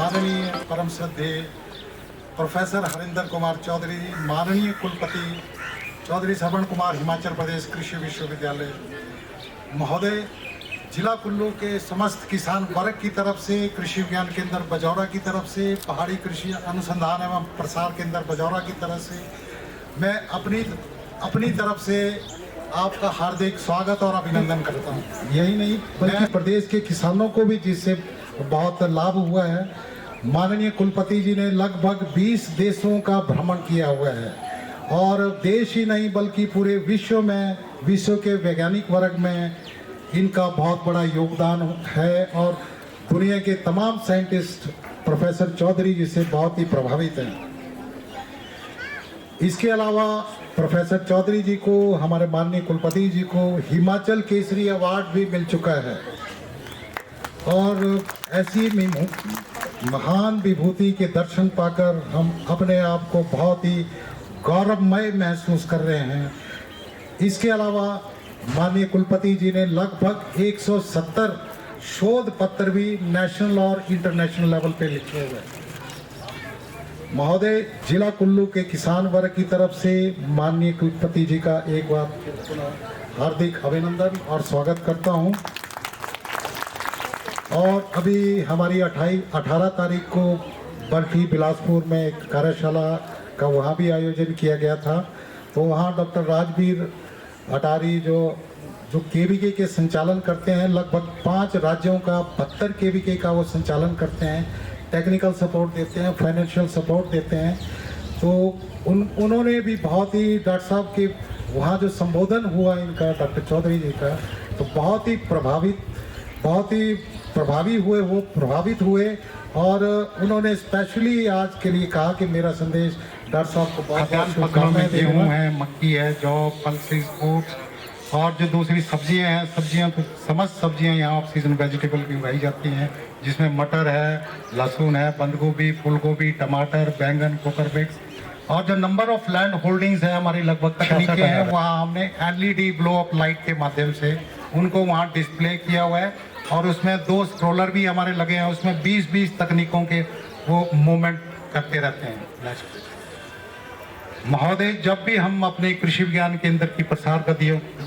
माननीय परम श्रद्धेय प्रोफेसर हरिंदर कुमार चौधरी, माननीय कुलपति चौधरी श्रवण कुमार, हिमाचल प्रदेश कृषि विश्वविद्यालय महोदय, जिला कुल्लू के समस्त किसान वर्ग की तरफ से, कृषि विज्ञान केंद्र बजौरा की तरफ से, पहाड़ी कृषि अनुसंधान एवं प्रसार केंद्र बजौरा की तरफ से मैं अपनी तरफ से आपका हार्दिक स्वागत और अभिनंदन करता हूँ। यही नहीं बल्कि प्रदेश के किसानों को भी जिससे बहुत लाभ हुआ है। माननीय कुलपति जी ने लगभग 20 देशों का भ्रमण किया हुआ है और देश ही नहीं बल्कि पूरे विश्व के वैज्ञानिक वर्ग में इनका बहुत बड़ा योगदान है और दुनिया के तमाम साइंटिस्ट प्रोफेसर चौधरी जी से बहुत ही प्रभावित हैं। इसके अलावा प्रोफेसर चौधरी जी को, हमारे माननीय कुलपति जी को हिमाचल केसरी अवार्ड भी मिल चुका है और ऐसी महान विभूति के दर्शन पाकर हम अपने आप को बहुत ही गौरवमय महसूस कर रहे हैं। इसके अलावा माननीय कुलपति जी ने लगभग 170 शोध पत्र भी नेशनल और इंटरनेशनल लेवल पे लिखे हुए हैं। महोदय, जिला कुल्लू के किसान वर्ग की तरफ से माननीय कुलपति जी का एक बार हार्दिक अभिनंदन और स्वागत करता हूं। और अभी हमारी 18 तारीख को बर्फी बिलासपुर में एक कार्यशाला का वहाँ भी आयोजन किया गया था, तो वहाँ डॉक्टर राजवीर अटारी जो केवीके के संचालन करते हैं, लगभग 5 राज्यों का 72 केवीके का वो संचालन करते हैं, टेक्निकल सपोर्ट देते हैं, फाइनेंशियल सपोर्ट देते हैं। तो उन्होंने भी बहुत ही डॉक्टर साहब के वहाँ जो संबोधन हुआ इनका, डॉक्टर चौधरी जी का, तो बहुत ही प्रभावित हुए और उन्होंने स्पेशली आज के लिए कहा कि मेरा संदेश डॉक्टर साहब को बहुत शुभकामनाएं दे रहा हूं। गेहूँ है, मक्की है, जौ, पल्सेस, ओट्स और जो दूसरी सब्जियां तो समस्त सब्जियां यहाँ ऑफ सीजन वेजिटेबल की उगाई जाती हैं, जिसमें मटर है, लहसुन है, बंद गोभी, फूल गोभी, टमाटर, बैंगन, कोकरबिट्स और जो नंबर ऑफ लैंड होल्डिंग्स है हमारी लगभग तकनीकें हैं, वहाँ हमने LED ब्लो अप लाइट के माध्यम से उनको वहाँ डिस्प्ले किया हुआ है और उसमें 2 स्क्रोलर भी हमारे लगे हैं, उसमें 20-20 तकनीकों के वो मूवमेंट करते रहते हैं। महोदय, जब भी हम अपने कृषि विज्ञान केंद्र की प्रसार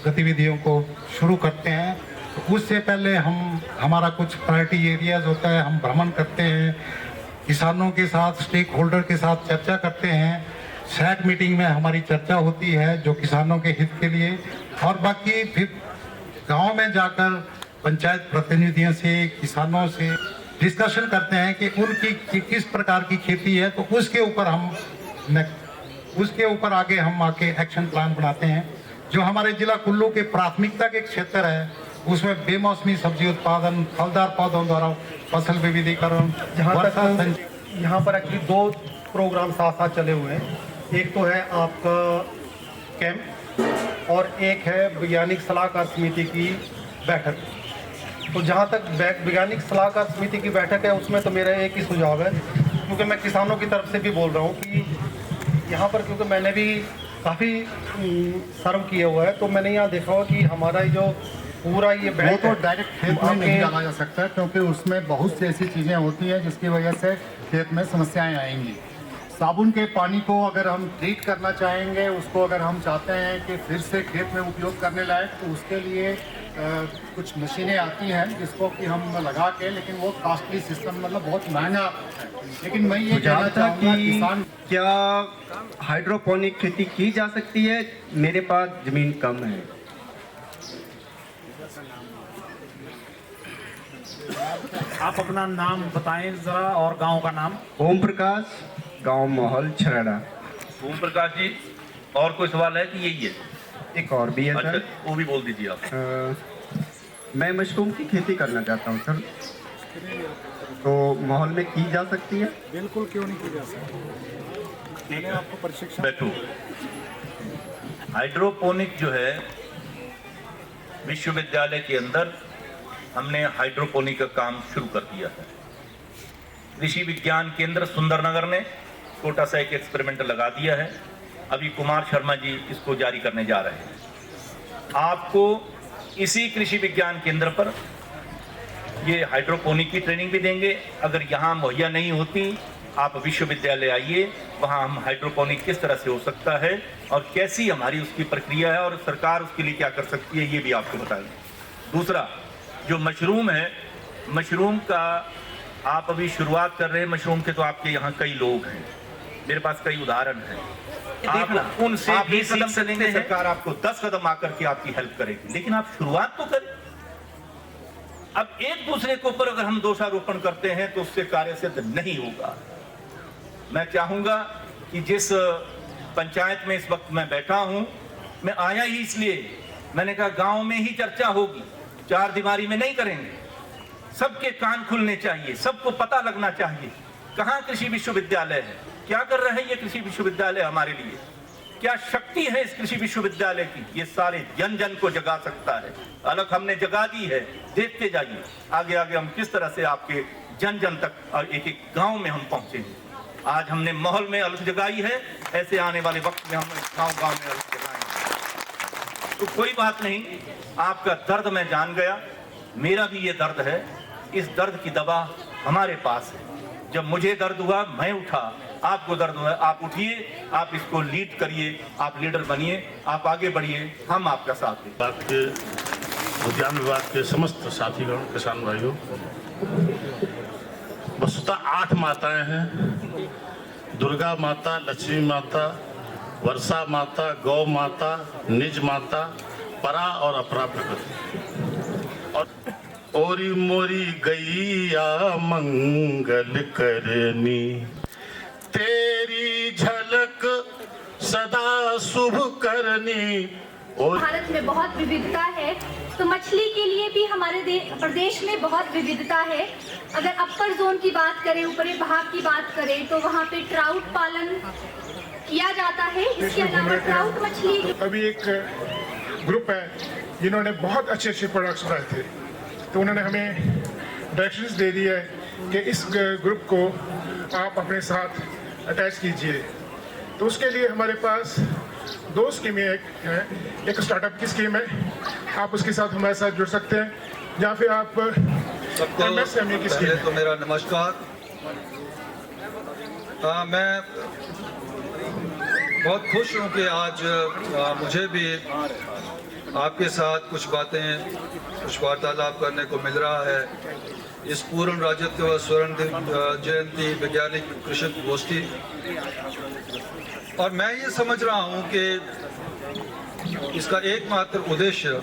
गतिविधियों को शुरू करते हैं तो उससे पहले हमारा कुछ प्रायोरिटी एरियाज होता है, हम भ्रमण करते हैं, किसानों के साथ, स्टेक होल्डर के साथ चर्चा करते हैं। सैट मीटिंग में हमारी चर्चा होती है जो किसानों के हित के लिए, और बाकी फिर गांव में जाकर पंचायत प्रतिनिधियों से, किसानों से डिस्कशन करते हैं कि उनकी किस प्रकार की खेती है, तो उसके ऊपर आगे हम एक्शन प्लान बनाते हैं। जो हमारे जिला कुल्लू के प्राथमिकता के क्षेत्र है उसमें बेमौसमी सब्जी उत्पादन, फलदार पौधों द्वारा फसल विविधीकरण, यहाँ पर एक्चुअली 2 प्रोग्राम साथ साथ चले हुए हैं। एक तो है आपका कैंप और एक है वैज्ञानिक सलाहकार समिति की बैठक। तो जहाँ तक वैज्ञानिक सलाहकार समिति की बैठक है उसमें तो मेरा एक ही सुझाव है, क्योंकि मैं किसानों की तरफ से भी बोल रहा हूँ कि यहाँ पर, क्योंकि मैंने भी काफ़ी सर्व किया हुआ है, तो मैंने यहाँ देखा हुआ कि हमारा जो पूरा ये वो तो डायरेक्ट खेत में नहीं डाला जा सकता, क्योंकि उसमें बहुत सी ऐसी चीज़ें होती हैं जिसकी वजह से खेत में समस्याएं आएंगी। साबुन के पानी को अगर हम ट्रीट करना चाहेंगे, उसको अगर हम चाहते हैं कि फिर से खेत में उपयोग करने लायक, तो उसके लिए कुछ मशीनें आती हैं जिसको कि हम लगा के, लेकिन वो कॉस्टली सिस्टम, मतलब बहुत महंगा है। लेकिन मैं ये कहना चाहूँगा किसान, क्या हाइड्रोपोनिक खेती की जा सकती है? मेरे पास जमीन कम है। आप अपना नाम बताएं जरा और गांव का नाम। ओम प्रकाश, गांव माहौल छराड़ा। ओम प्रकाश जी, और कोई सवाल है कि यही है? एक और भी है अच्छा, सर। वो भी बोल दीजिए आप। मैं मशरूम की खेती करना चाहता हूँ सर, तो माहौल में की जा सकती है? बिल्कुल, क्यों नहीं की जा सकती। मैंने आपको प्रशिक्षण। बैठो। हाइड्रोपोनिक जो है विश्वविद्यालय के अंदर हमने हाइड्रोपोनिक का काम शुरू कर दिया है। कृषि विज्ञान केंद्र सुंदरनगर ने छोटा सा एक एक्सपेरिमेंट लगा दिया है। अभी कुमार शर्मा जी इसको जारी करने जा रहे हैं। आपको इसी कृषि विज्ञान केंद्र पर ये हाइड्रोपोनिक की ट्रेनिंग भी देंगे। अगर यहाँ मुहैया नहीं होती, आप विश्वविद्यालय आइए, वहाँ हम हाइड्रोपोनिक किस तरह से हो सकता है और कैसी हमारी उसकी प्रक्रिया है और सरकार उसके लिए क्या कर सकती है, ये भी आपको बताएंगे। दूसरा, जो मशरूम है, मशरूम का आप अभी शुरुआत कर रहे हैं मशरूम के, तो आपके यहाँ कई लोग हैं, मेरे पास कई उदाहरण हैं, आप उनसे भी सीख सकते हैं। सरकार आपको 10 कदम आकर के आपकी हेल्प करेगी, लेकिन आप शुरुआत तो करें। अब एक दूसरे के ऊपर अगर हम दोषारोपण करते हैं तो उससे कार्य सिद्ध नहीं होगा। मैं चाहूंगा कि जिस पंचायत में इस वक्त मैं बैठा हूं, मैं आया ही इसलिए, मैंने कहा गांव में ही चर्चा होगी, चार दीवारी में नहीं करेंगे। सबके कान खुलने चाहिए, सबको पता लगना चाहिए कहाँ कृषि विश्वविद्यालय है, क्या कर रहे हैं ये कृषि विश्वविद्यालय हमारे लिए, क्या शक्ति है इस कृषि विश्वविद्यालय की, ये सारे जन जन को जगा सकता है। अलग हमने जगा दी है, देखते जाइए आगे आगे हम किस तरह से आपके जन जन तक और एक एक गांव में हम पहुंचेंगे। आज हमने माहौल में अलग जगाई है, ऐसे आने वाले वक्त में हम गांव गांव में अलग जगाएंगे। तो कोई बात नहीं, आपका दर्द मैं जान गया, मेरा भी ये दर्द है, इस दर्द की दवा हमारे पास है। जब मुझे दर्द हुआ मैं उठा, आपको दर्द हुआ आप उठिए, आप इसको लीड करिए, आप लीडर बनिए, आप आगे बढ़िए, हम आपका साथ दें। बात के उद्यान विभाग के समस्त साथीगण, किसान भाइयों, वस्तुतः 8 माताएं हैं, दुर्गा माता, लक्ष्मी माता, वर्षा माता, गौ माता, निज माता, परा और अपरा प्रकृति। और ओरी मोरी गैया मंगल करनी, तेरी झलक सदा शुभ करनी। और भारत में बहुत विविधता है, तो मछली के लिए भी हमारे प्रदेश में बहुत विविधता है। अगर अपर जोन की बात करें, ऊपरी भाग की बात करें, तो वहाँ पे ट्राउट पालन किया जाता है। इसके अलावा ट्राउट मछली, अभी एक ग्रुप है जिन्होंने बहुत अच्छे अच्छे प्रोडक्ट्स बनाए थे, तो उन्होंने हमें डायरेक्शंस दे दी है कि इस ग्रुप को आप अपने साथ अटैच कीजिए। तो उसके लिए हमारे पास 2 स्कीमें हैं। एक स्टार्टअप की स्कीम है, आप उसके साथ हमारे साथ जुड़ सकते हैं, या फिर आप MSME की स्कीम। पहले तो मेरा नमस्कार। मैं बहुत खुश हूँ कि आज मुझे भी आपके साथ कुछ बातें, कुछ वार्तालाप करने को मिल रहा है। इस पूर्ण राज्यत्व स्वर्ण जयंती वैज्ञानिक कृषक गोष्ठी, और मैं ये समझ रहा हूँ कि इसका एकमात्र उद्देश्य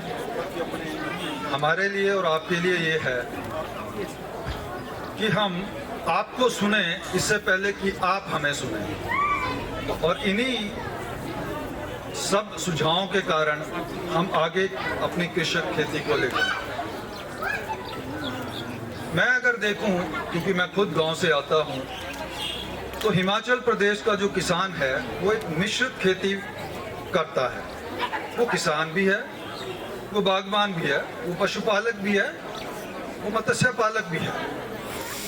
हमारे लिए और आपके लिए ये है कि हम आपको सुने इससे पहले कि आप हमें सुने, और इन्हीं सब सुझावों के कारण हम आगे अपनी कृषक खेती को लेकर। मैं अगर देखूं, क्योंकि मैं खुद गांव से आता हूं, तो हिमाचल प्रदेश का जो किसान है वो एक मिश्रित खेती करता है। वो किसान भी है, वो बागवान भी है, वो पशुपालक भी है, वो मत्स्य पालक भी है।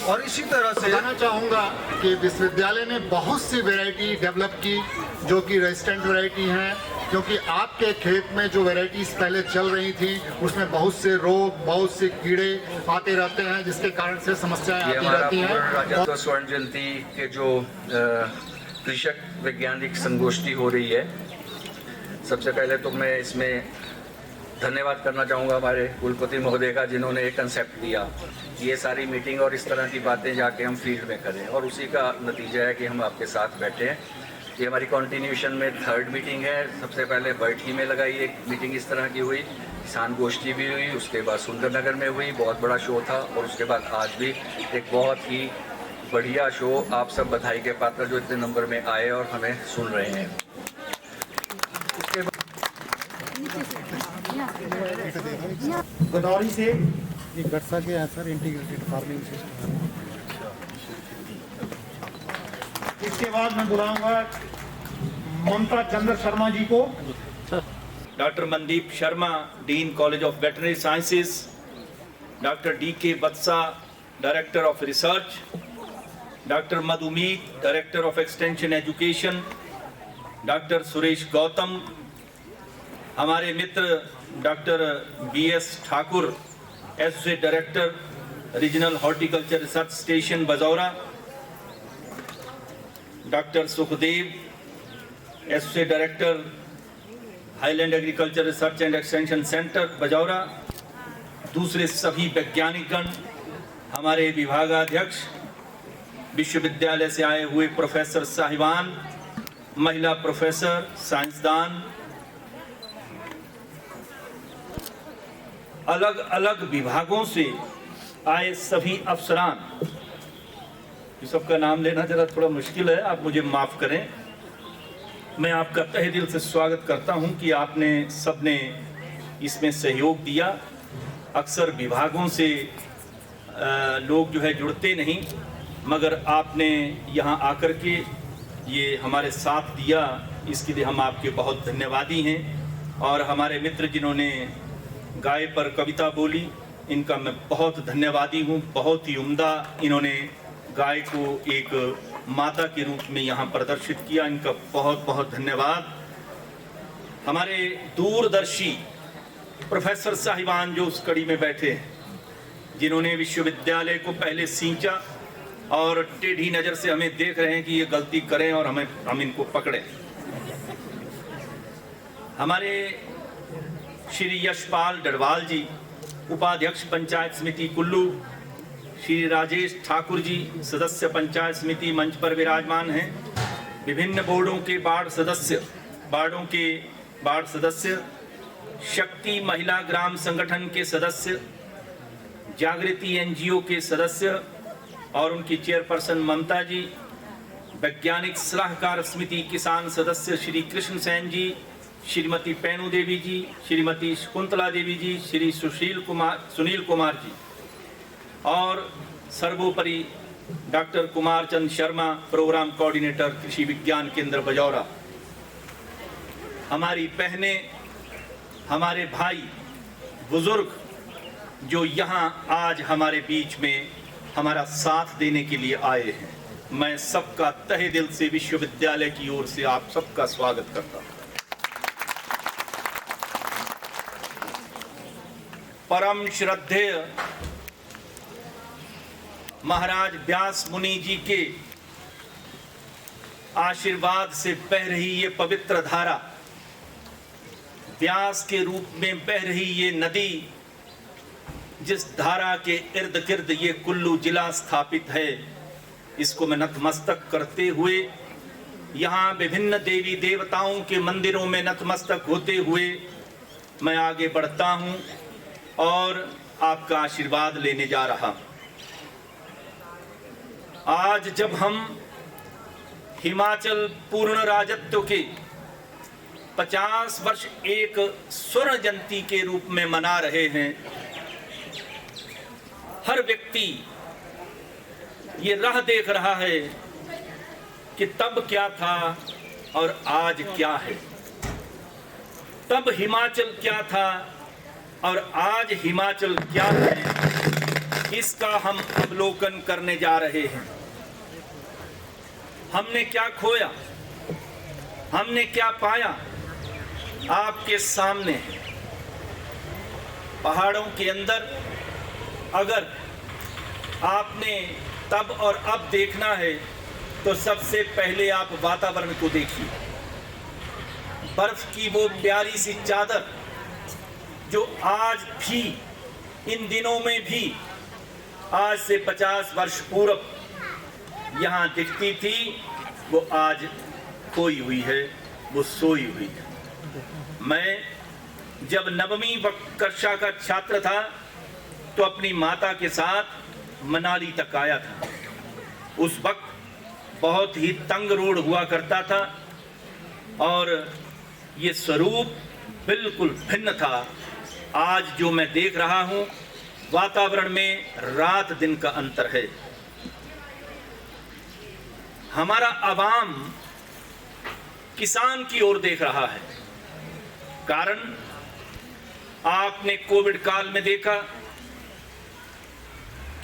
और इसी तरह से बताना चाहूँगा कि विश्वविद्यालय ने बहुत सी वैरायटी डेवलप की जो कि रेजिस्टेंट वैरायटी हैं, क्योंकि आपके खेत में जो वैरायटीज पहले चल रही थी उसमें बहुत से रोग, बहुत से कीड़े आते रहते हैं, जिसके कारण से समस्याएं आती रहती हैं। राज्यत्व स्वर्ण जयंती के जो कृषक वैज्ञानिक संगोष्ठी हो रही है, सबसे पहले तो मैं इसमें धन्यवाद करना चाहूँगा हमारे कुलपति महोदय का, जिन्होंने एक कंसेप्ट दिया कि ये सारी मीटिंग और इस तरह की बातें जाके हम फील्ड में करें, और उसी का नतीजा है कि हम आपके साथ बैठे हैं। ये हमारी कंटिन्यूशन में 3rd मीटिंग है। सबसे पहले बैठकी में लगाई एक मीटिंग इस तरह की हुई, किसान गोष्ठी भी हुई, उसके बाद सुंदरनगर में हुई, बहुत बड़ा शो था, और उसके बाद आज भी एक बहुत ही बढ़िया शो। आप सब बधाई के पात्र जो इतने नंबर में आए और हमें सुन रहे हैं। गदौरी से ये गरसा के है सर, इंटीग्रेटेड फार्मिंग सिस्टम। इसके बाद मैं बुलाऊंगा ममता चंद्र शर्मा जी को। Doctor Mandeep Sharma, dean college of veterinary sciences, doctor DK Batsa, director of research, doctor Madhumeet, director of extension education, doctor Suresh Gautam, हमारे मित्र doctor BS Thakur, associate director regional horticulture research station Bajaura, doctor Sukhdev, associate director highland agriculture research and extension centre Bajaura, दूसरे सभी वैज्ञानिकगण, हमारे विभागाध्यक्ष, विश्वविद्यालय से आए हुए प्रोफेसर साहिबान, महिला प्रोफेसर, साइंसदान, अलग अलग विभागों से आए सभी अफसरान, ये सबका नाम लेना जरा थोड़ा मुश्किल है, आप मुझे माफ़ करें। मैं आपका तहे दिल से स्वागत करता हूं कि आपने सबने इसमें सहयोग दिया। अक्सर विभागों से लोग जो है जुड़ते नहीं, मगर आपने यहाँ आकर के ये हमारे साथ दिया, इसके लिए हम आपके बहुत धन्यवादी हैं। और हमारे मित्र जिन्होंने गाय पर कविता बोली, इनका मैं बहुत धन्यवादी हूँ। बहुत ही उम्दा इन्होंने गाय को एक माता के रूप में यहाँ प्रदर्शित किया, इनका बहुत बहुत धन्यवाद। हमारे दूरदर्शी प्रोफेसर साहिबान जो उस कड़ी में बैठे हैं, जिन्होंने विश्वविद्यालय को पहले सींचा और टेढ़ी नज़र से हमें देख रहे हैं कि ये गलती करें और हम इनको पकड़ें। हमारे श्री यशपाल डडवाल जी, उपाध्यक्ष पंचायत समिति कुल्लू, श्री राजेश ठाकुर जी, सदस्य पंचायत समिति मंच पर विराजमान हैं। विभिन्न बोर्डों के वार्ड सदस्य, शक्ति महिला ग्राम संगठन के सदस्य, जागृति एनजीओ के सदस्य और उनकी चेयरपर्सन ममता जी, वैज्ञानिक सलाहकार समिति किसान सदस्य श्री कृष्ण सेन जी, श्रीमती पैनू देवी जी, श्रीमती शकुंतला देवी जी, श्री सुनील कुमार जी और सर्वोपरि doctor Kumar Chand Sharma, programme coordinator कृषि विज्ञान केंद्र बजौरा। हमारी बहनें, हमारे भाई, बुजुर्ग जो यहाँ आज हमारे बीच में हमारा साथ देने के लिए आए हैं, मैं सबका तहे दिल से विश्वविद्यालय की ओर से आप सबका स्वागत करता हूँ। परम श्रद्धेय महाराज व्यास मुनि जी के आशीर्वाद से बह रही ये पवित्र धारा, व्यास के रूप में बह रही ये नदी, जिस धारा के इर्द गिर्द ये कुल्लू जिला स्थापित है, इसको मैं नतमस्तक करते हुए यहाँ विभिन्न देवी देवताओं के मंदिरों में नतमस्तक होते हुए मैं आगे बढ़ता हूँ और आपका आशीर्वाद लेने जा रहा हूँ। आज जब हम हिमाचल पूर्ण राजत्व के 50 वर्ष एक स्वर्ण जयंती के रूप में मना रहे हैं, हर व्यक्ति ये राह देख रहा है कि तब क्या था और आज क्या है, तब हिमाचल क्या था और आज हिमाचल क्या है, इसका हम अवलोकन करने जा रहे हैं। हमने क्या खोया, हमने क्या पाया, आपके सामने है। पहाड़ों के अंदर अगर आपने तब और अब देखना है तो सबसे पहले आप वातावरण को देखिए। बर्फ की वो प्यारी सी चादर जो आज भी, इन दिनों में भी, आज से 50 वर्ष पूर्व यहाँ दिखती थी, वो आज खोई हुई है, वो सोई हुई है। मैं जब 9वीं कक्षा का छात्र था तो अपनी माता के साथ मनाली तक आया था। उस वक्त बहुत ही तंग रोड हुआ करता था और ये स्वरूप बिल्कुल भिन्न था। आज जो मैं देख रहा हूँ, वातावरण में रात दिन का अंतर है। हमारा आवाम किसान की ओर देख रहा है। कारण आपने कोविड काल में देखा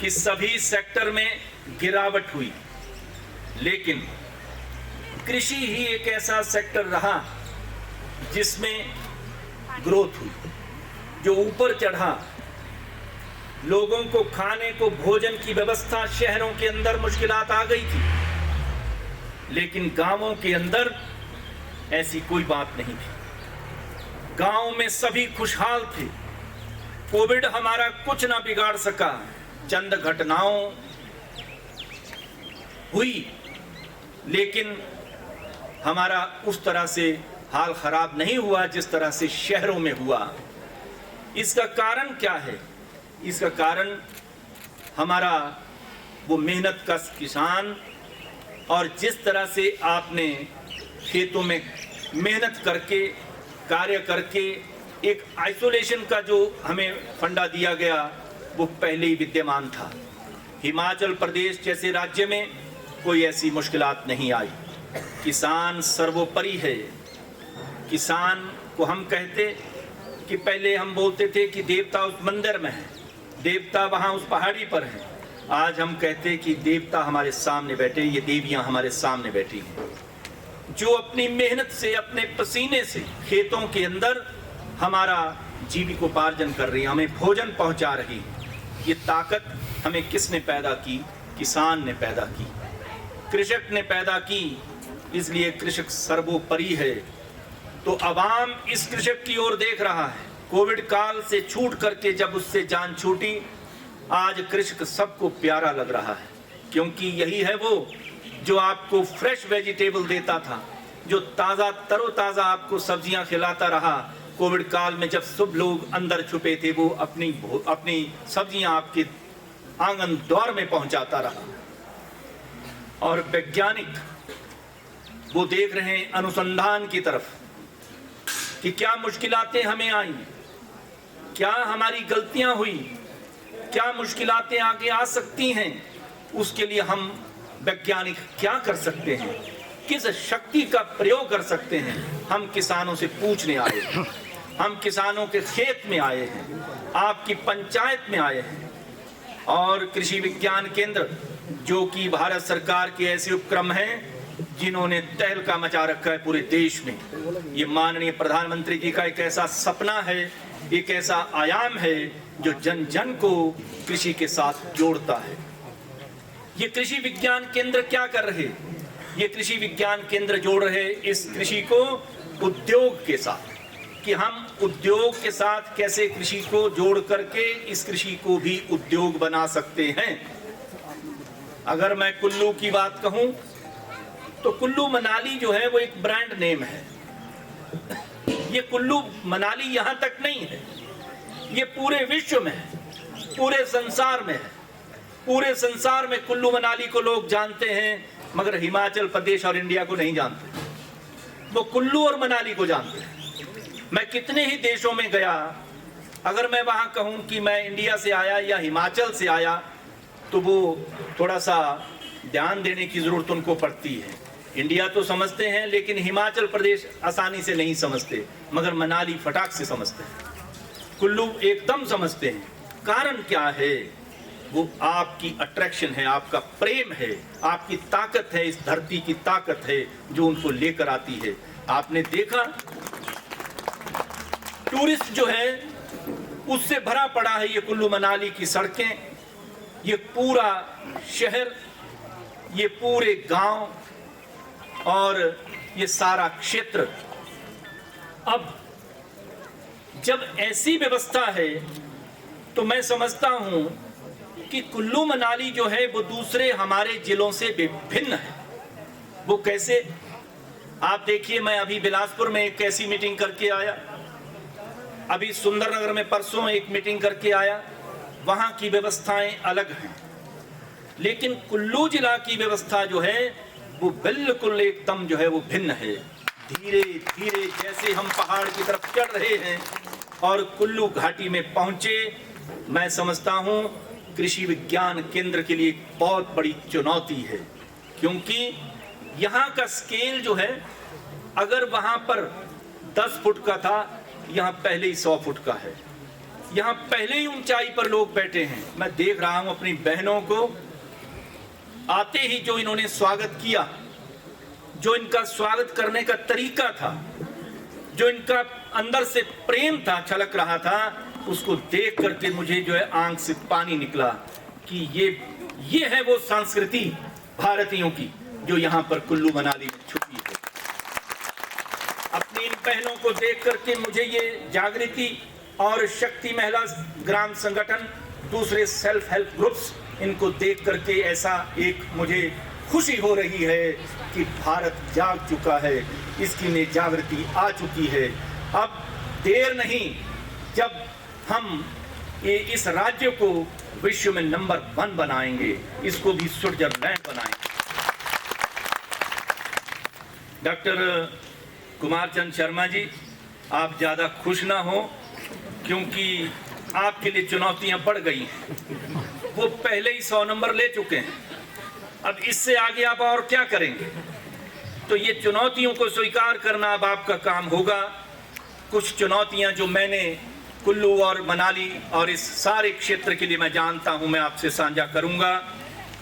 कि सभी सेक्टर में गिरावट हुई, लेकिन कृषि ही एक ऐसा सेक्टर रहा जिसमें ग्रोथ हुई, जो ऊपर चढ़ा। लोगों को खाने को भोजन की व्यवस्था शहरों के अंदर मुश्किलात आ गई थी, लेकिन गांवों के अंदर ऐसी कोई बात नहीं थी। गांव में सभी खुशहाल थे। कोविड हमारा कुछ ना बिगाड़ सका। चंद घटनाओं हुई, लेकिन हमारा उस तरह से हाल खराब नहीं हुआ जिस तरह से शहरों में हुआ। इसका कारण क्या है? इसका कारण हमारा वो मेहनत का किसान, और जिस तरह से आपने खेतों में मेहनत करके कार्य करके एक आइसोलेशन का जो हमें फंडा दिया गया वो पहले ही विद्यमान था। हिमाचल प्रदेश जैसे राज्य में कोई ऐसी मुश्किलात नहीं आई। किसान सर्वोपरि है। किसान को हम कहते कि पहले हम बोलते थे कि देवता उस मंदिर में है, देवता वहाँ उस पहाड़ी पर है। आज हम कहते कि देवता हमारे सामने बैठे, ये देवियाँ हमारे सामने बैठी हैं, जो अपनी मेहनत से अपने पसीने से खेतों के अंदर हमारा जीविकोपार्जन कर रही है, हमें भोजन पहुंचा रही है। ये ताकत हमें किसने पैदा की? किसान ने पैदा की, कृषक ने पैदा की। इसलिए कृषक सर्वोपरि है। तो अवाम इस कृषक की ओर देख रहा है। कोविड काल से छूट करके जब उससे जान छूटी, आज कृषक सबको प्यारा लग रहा है, क्योंकि यही है वो जो आपको फ्रेश वेजिटेबल देता था, जो ताज़ा तरोताज़ा आपको सब्जियां खिलाता रहा। कोविड काल में जब सब लोग अंदर छुपे थे, वो अपनी सब्जियां आपके आंगन द्वार में पहुंचाता रहा। और वैज्ञानिक वो देख रहे हैं अनुसंधान की तरफ कि क्या मुश्किलातें हमें आई, क्या हमारी गलतियां हुई, क्या मुश्किलातें आगे आ सकती हैं। उसके लिए हम वैज्ञानिक क्या कर सकते हैं, किस शक्ति का प्रयोग कर सकते हैं। हम किसानों से पूछने आए हैं, हम किसानों के खेत में आए हैं, आपकी पंचायत में आए हैं। और कृषि विज्ञान केंद्र जो कि भारत सरकार के ऐसे उपक्रम हैं जिन्होंने तहलका मचा रखा है पूरे देश में। ये माननीय प्रधानमंत्री जी का एक ऐसा सपना है, एक ऐसा आयाम है जो जन जन को कृषि के साथ जोड़ता है। ये कृषि विज्ञान केंद्र क्या कर रहे? ये कृषि विज्ञान केंद्र जोड़ रहे इस कृषि को उद्योग के साथ, कि हम उद्योग के साथ कैसे कृषि को जोड़ करके इस कृषि को भी उद्योग बना सकते हैं। अगर मैं कुल्लू की बात कहूं तो कुल्लू मनाली जो है वो एक ब्रांड नेम है। ये कुल्लू मनाली यहां तक नहीं है, ये पूरे विश्व में है, पूरे संसार में है। पूरे संसार में कुल्लू मनाली को लोग जानते हैं, मगर हिमाचल प्रदेश और इंडिया को नहीं जानते। वो कुल्लू और मनाली को जानते हैं। मैं कितने ही देशों में गया, अगर मैं वहां कहूं कि मैं इंडिया से आया या हिमाचल से आया, तो वो थोड़ा सा ध्यान देने की जरूरत उनको पड़ती है। इंडिया तो समझते हैं, लेकिन हिमाचल प्रदेश आसानी से नहीं समझते, मगर मनाली फटाक से समझते हैं, कुल्लू एकदम समझते हैं। कारण क्या है? वो आपकी अट्रैक्शन है, आपका प्रेम है, आपकी ताकत है, इस धरती की ताकत है जो उनको लेकर आती है। आपने देखा टूरिस्ट जो है उससे भरा पड़ा है ये कुल्लू मनाली की सड़कें, ये पूरा शहर, ये पूरे गांव और ये सारा क्षेत्र। अब जब ऐसी व्यवस्था है तो मैं समझता हूं कि कुल्लू मनाली जो है वो दूसरे हमारे जिलों से भिन्न है। वो कैसे? आप देखिए, मैं अभी बिलासपुर में एक ऐसी मीटिंग करके आया, अभी सुंदरनगर में परसों एक मीटिंग करके आया। वहां की व्यवस्थाएं अलग हैं, लेकिन कुल्लू जिला की व्यवस्था जो है वो बिल्कुल एकदम जो है वो भिन्न है। धीरे धीरे जैसे हम पहाड़ की तरफ चढ़ रहे हैं और कुल्लू घाटी में पहुंचे, मैं समझता हूं कृषि विज्ञान केंद्र के लिए बहुत बड़ी चुनौती है, क्योंकि यहाँ का स्केल जो है, अगर वहाँ पर 10 फुट का था, यहाँ पहले ही 100 फुट का है। यहाँ पहले ही ऊंचाई पर लोग बैठे हैं। मैं देख रहा हूँ अपनी बहनों को, आते ही जो इन्होंने स्वागत किया, जो इनका स्वागत करने का तरीका था, जो इनका अंदर से प्रेम था, छलक रहा था उसको देख करके मुझे जो है आंख से पानी निकला कि ये है वो संस्कृति भारतीयों की जो यहाँ पर कुल्लू मनाली में छुपी है। अपनी इन पहलों को देख करके मुझे ये जागृति और शक्ति महिला ग्राम संगठन, दूसरे सेल्फ हेल्प ग्रुप्स, इनको देख करके ऐसा एक मुझे खुशी हो रही है कि भारत जाग चुका है, इसकी में जागृति आ चुकी है। अब देर नहीं, जब हम इस राज्य को विश्व में नंबर 1 बनाएंगे, इसको भी स्विट्जरलैंड बनाएंगे। डॉक्टर कुमार चंद शर्मा जी, आप ज़्यादा खुश ना हो, क्योंकि आपके लिए चुनौतियां बढ़ गई हैं। वो पहले ही 100 नंबर ले चुके हैं, अब इससे आगे आप और क्या करेंगे? तो ये चुनौतियों को स्वीकार करना अब आपका काम होगा। कुछ चुनौतियां जो मैंने कुल्लू और मनाली और इस सारे क्षेत्र के लिए मैं जानता हूं, मैं आपसे साझा करूंगा।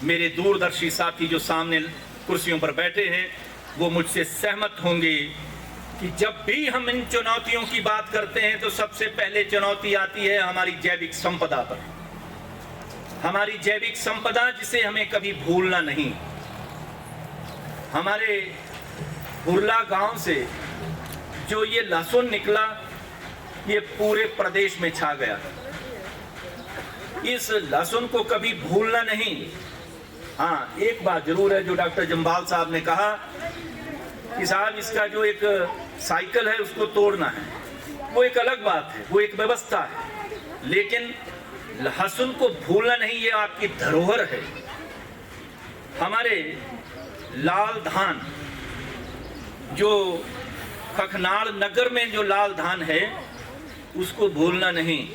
मेरे दूरदर्शी साथी जो सामने कुर्सियों पर बैठे हैं वो मुझसे सहमत होंगे कि जब भी हम इन चुनौतियों की बात करते हैं तो सबसे पहले चुनौती आती है हमारी जैविक संपदा पर। हमारी जैविक संपदा जिसे हमें कभी भूलना नहीं। हमारे बुरला गांव से जो ये लहसुन निकला, ये पूरे प्रदेश में छा गया। इस लहसुन को कभी भूलना नहीं। हाँ, एक बात जरूर है जो डॉक्टर जम्बाल साहब ने कहा कि साहब इसका जो एक साइकिल है उसको तोड़ना है, वो एक अलग बात है, वो एक व्यवस्था है, लेकिन लहसुन को भूलना नहीं, ये आपकी धरोहर है। हमारे लाल धान, जो खखनाड़ नगर में जो लाल धान है उसको भूलना नहीं।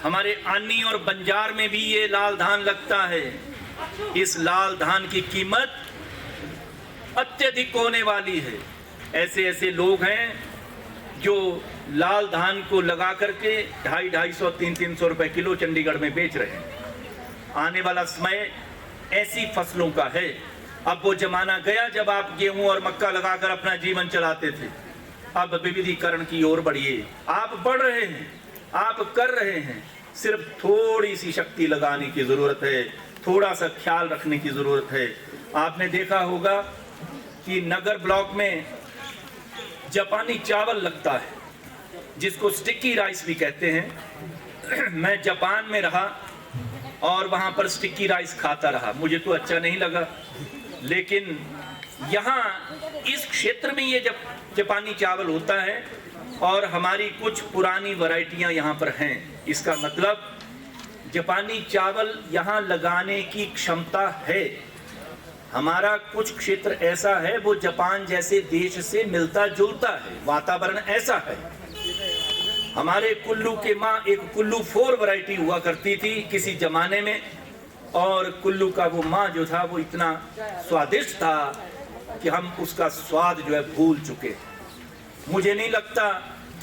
हमारे आनी और बंजार में भी ये लाल धान लगता है। इस लाल धान की कीमत अत्यधिक होने वाली है। ऐसे ऐसे लोग हैं जो लाल धान को लगा करके 250-250, 300 रुपए किलो चंडीगढ़ में बेच रहे हैं। आने वाला समय ऐसी फसलों का है। अब वो जमाना गया जब आप गेहूं और मक्का लगाकर अपना जीवन चलाते थे। अब विविधीकरण की ओर बढ़िए। आप बढ़ रहे हैं, आप कर रहे हैं, सिर्फ थोड़ी सी शक्ति लगाने की जरूरत है, थोड़ा सा ख्याल रखने की जरूरत है। आपने देखा होगा कि नगर ब्लॉक में जापानी चावल लगता है, जिसको स्टिकी राइस भी कहते हैं। मैं जापान में रहा और वहां पर स्टिकी राइस खाता रहा, मुझे तो अच्छा नहीं लगा, लेकिन यहाँ इस क्षेत्र में ये जापानी चावल होता है और हमारी कुछ पुरानी वैरायटियां यहाँ पर हैं। इसका मतलब जापानी चावल यहाँ लगाने की क्षमता है। हमारा कुछ क्षेत्र ऐसा है वो जापान जैसे देश से मिलता जुलता है, वातावरण ऐसा है। हमारे कुल्लू के माँ एक कुल्लू 4 वैरायटी हुआ करती थी किसी जमाने में, और कुल्लू का वो माँ जो था वो इतना स्वादिष्ट था कि हम उसका स्वाद जो है भूल चुके। मुझे नहीं लगता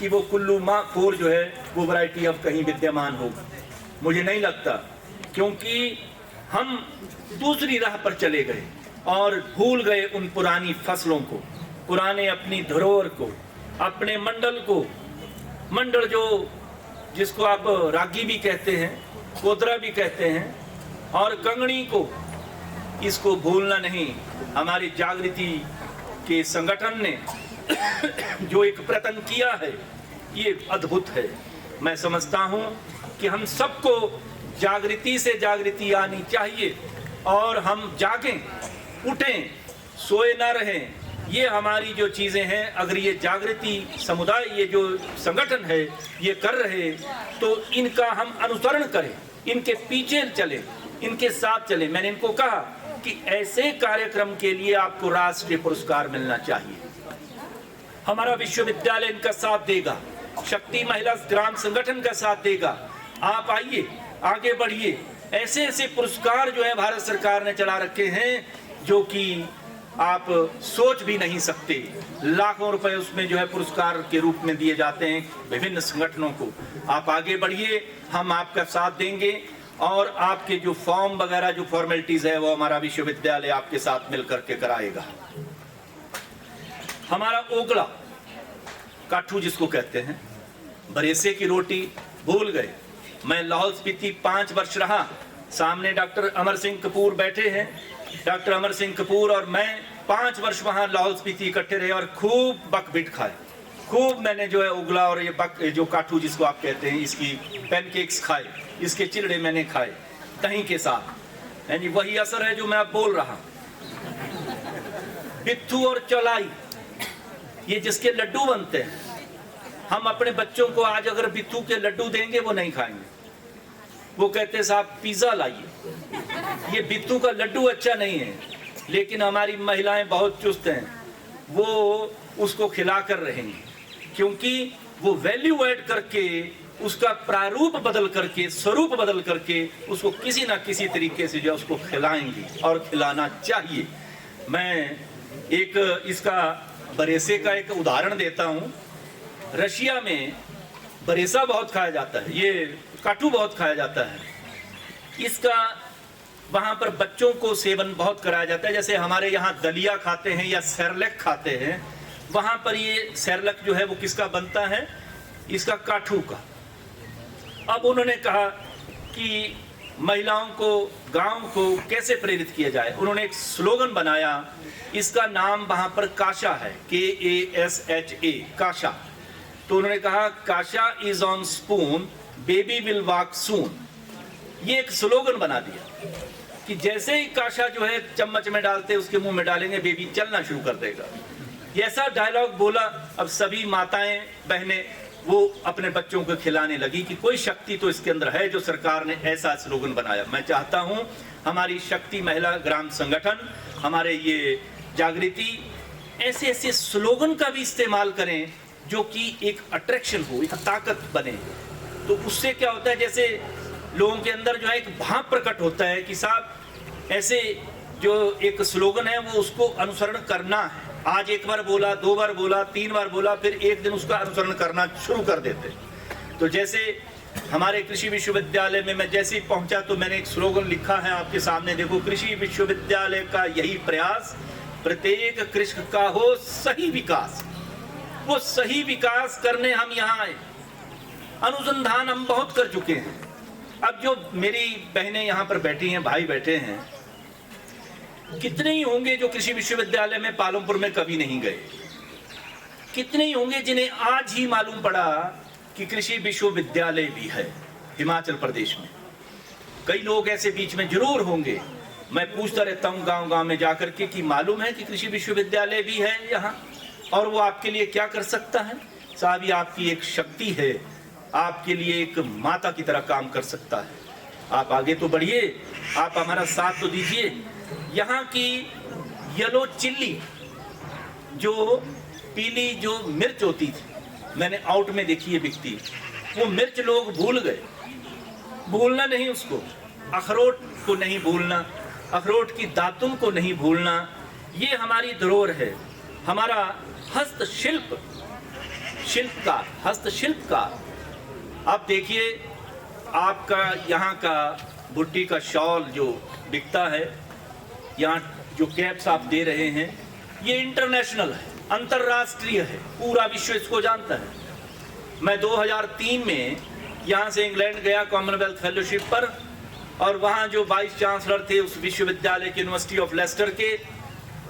कि वो कुल्लू माँ 4 जो है वो वैरायटी अब कहीं विद्यमान होगी, मुझे नहीं लगता, क्योंकि हम दूसरी राह पर चले गए और भूल गए उन पुरानी फसलों को, पुराने अपनी धरोहर को, अपने मंडल को। मंडल जो जिसको आप रागी भी कहते हैं, कोदरा भी कहते हैं, और कंगनी को, इसको भूलना नहीं। हमारी जागृति के संगठन ने जो एक प्रयत्न किया है ये अद्भुत है। मैं समझता हूँ कि हम सबको जागृति से जागृति आनी चाहिए और हम जागें, उठें, सोए ना रहें। ये हमारी जो चीज़ें हैं, अगर ये जागृति समुदाय, ये जो संगठन है ये कर रहे, तो इनका हम अनुसरण करें, इनके पीछे चलें, इनके साथ चलें। मैंने इनको कहा कि ऐसे कार्यक्रम के लिए आपको राष्ट्रीय पुरस्कार मिलना चाहिए। हमारा विश्वविद्यालय इनका साथ देगा, शक्ति महिला ग्राम संगठन का साथ देगा। आप आइए, आगे बढ़िए। ऐसे ऐसे पुरस्कार जो है भारत सरकार ने चला रखे हैं जो कि आप सोच भी नहीं सकते। लाखों रुपए उसमें जो है पुरस्कार के रूप में दिए जाते हैं विभिन्न संगठनों को। आप आगे बढ़िए, हम आपका साथ देंगे और आपके जो फॉर्म वगैरह जो फॉर्मेलिटीज है वो हमारा विश्वविद्यालय आपके साथ मिलकर के कराएगा। हमारा ओगला काठू जिसको कहते हैं, बरेसे की रोटी भूल गए। मैं लाहौल स्पीति 5 वर्ष रहा। सामने डॉक्टर अमर सिंह कपूर बैठे हैं। डॉक्टर अमर सिंह कपूर और मैं 5 वर्ष वहाँ लाहौल स्पीति इकट्ठे रहे और खूब बकबिट खाए। खूब मैंने जो है उगला और ये जो काठू जिसको आप कहते हैं, इसकी पैनकेक्स खाए, इसके चिलड़े मैंने खाए दही के साथ। यानी वही असर है जो मैं अब बोल रहा हूँ। बिट्ठू और चौलाई, ये जिसके लड्डू बनते हैं, हम अपने बच्चों को आज अगर बिट्ठू के लड्डू देंगे वो नहीं खाएंगे। वो कहते हैं साहब पिज़्ज़ा लाइए। ये बिट्ठू का लड्डू अच्छा नहीं है, लेकिन हमारी महिलाएं बहुत चुस्त हैं, वो उसको खिला कर रहेंगी, क्योंकि वो वैल्यू ऐड करके उसका प्रारूप बदल करके, स्वरूप बदल करके उसको किसी ना किसी तरीके से जो उसको खिलाएंगी और खिलाना चाहिए। मैं एक इसका बरेसे का एक उदाहरण देता हूँ। रशिया में बरेसा बहुत खाया जाता है, ये काठू बहुत खाया जाता है। इसका वहाँ पर बच्चों को सेवन बहुत कराया जाता है। जैसे हमारे यहाँ दलिया खाते हैं या सेरेलैक खाते हैं, वहाँ पर ये सेरेलैक जो है वो किसका बनता है? इसका काठू का। अब उन्होंने कहा कि महिलाओं को, गांव को कैसे प्रेरित किया जाए। उन्होंने एक स्लोगन बनाया, इसका नाम वहाँ पर काशा है, KASHA, काशा। तो उन्होंने कहा kasha is on spoon, baby will walk soon. ये एक स्लोगन बना दिया कि जैसे ही काशा जो है चम्मच में डालते उसके मुंह में डालेंगे, बेबी चलना शुरू कर देगा। ऐसा डायलॉग बोला। अब सभी माताएं बहनें वो अपने बच्चों को खिलाने लगी कि कोई शक्ति तो इसके अंदर है जो सरकार ने ऐसा स्लोगन बनाया। मैं चाहता हूं हमारी शक्ति महिला ग्राम संगठन, हमारे ये जागृति ऐसे ऐसे स्लोगन का भी इस्तेमाल करें जो कि एक अट्रैक्शन हो, एक ताकत बने। तो उससे क्या होता है, जैसे लोगों के अंदर जो है एक भाव प्रकट होता है कि साहब ऐसे जो एक स्लोगन है वो उसको अनुसरण करना है। आज एक बार बोला, 2 बार बोला, 3 बार बोला, फिर एक दिन उसका अनुसरण करना शुरू कर देते। तो जैसे हमारे कृषि विश्वविद्यालय में मैं जैसे ही पहुंचा तो मैंने एक स्लोगन लिखा है आपके सामने, देखो। कृषि विश्वविद्यालय का यही प्रयास, प्रत्येक कृषक का हो सही विकास। वो सही विकास करने हम यहाँ आए। अनुसंधान हम बहुत कर चुके हैं। अब जो मेरी बहनें यहाँ पर बैठी हैं, भाई बैठे हैं, कितने ही होंगे जो कृषि विश्वविद्यालय में पालमपुर में कभी नहीं गए। कितने ही होंगे जिन्हें आज ही मालूम पड़ा कि कृषि विश्वविद्यालय भी है हिमाचल प्रदेश में। कई लोग ऐसे बीच में जरूर होंगे। मैं पूछता रहता हूँ गांव-गांव में जाकर के कि मालूम है कि कृषि विश्वविद्यालय भी है यहाँ, और वो आपके लिए क्या कर सकता है? साहब ये आपकी एक शक्ति है, आपके लिए एक माता की तरह काम कर सकता है। आप आगे तो बढ़िए, आप हमारा साथ तो दीजिए। यहाँ की येलो चिल्ली, जो पीली जो मिर्च होती थी, मैंने आउट में देखी है बिकती, वो मिर्च लोग भूल गए। भूलना नहीं उसको, अखरोट को नहीं भूलना, अखरोट की दातुन को नहीं भूलना। ये हमारी धरोहर है, हमारा हस्तशिल्प, शिल्पकार, हस्तशिल्पकार। आप देखिए आपका यहाँ का बुट्टी का शॉल जो बिकता है, यहाँ जो कैप्स आप दे रहे हैं, ये इंटरनेशनल है, अंतर्राष्ट्रीय है, पूरा विश्व इसको जानता है। मैं 2003 में यहाँ से इंग्लैंड गया कॉमनवेल्थ फेलोशिप पर, और वहाँ जो वाइस चांसलर थे उस विश्वविद्यालय के, यूनिवर्सिटी ऑफ लेस्टर के,